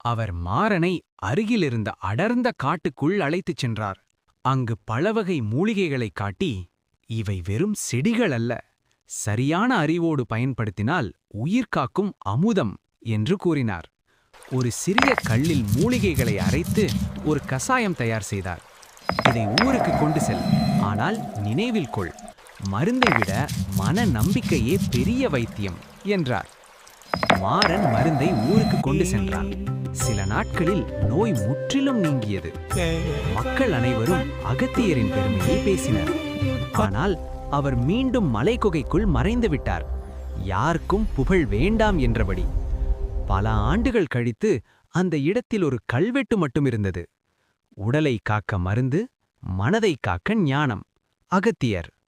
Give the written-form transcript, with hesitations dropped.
அவர் மாறனை அருகிலிருந்த அடர்ந்த காட்டுக்குள் அழைத்துச் சென்றார். அங்கு பலவகை மூலிகைகளைக் காட்டி, இவை வெறும் செடிகள் அல்ல, சரியான அறிவோடு பயன்படுத்தினால் உயிர்காக்கும் அமுதம் என்று கூறினார். ஒரு சிறிய கல்லில் மூலிகைகளை அரைத்து ஒரு கசாயம் தயார் செய்தார். இதை ஊருக்கு கொண்டு செல், ஆனால் நினைவில் கொள், மருந்தை விட மன நம்பிக்கையே பெரிய வைத்தியம் என்றார். மாறன் மருந்தை ஊருக்கு கொண்டு சென்றான். சில நாட்களில் நோய் முற்றிலும் நீங்கியது. மக்கள் அனைவரும் அகத்தியரின் பெருமையை பேசினர். ஆனால் அவர் மீண்டும் மலைக்குகைக்குள் மறைந்து விட்டார், யாருக்கும் புகழ் வேண்டாம் என்றபடி. பல ஆண்டுகள் கழித்து அந்த இடத்தில் ஒரு கல்வெட்டு மட்டும் இருந்தது. உடலை காக்க மருந்து, மனதை காக்க ஞானம். அகத்தியர்.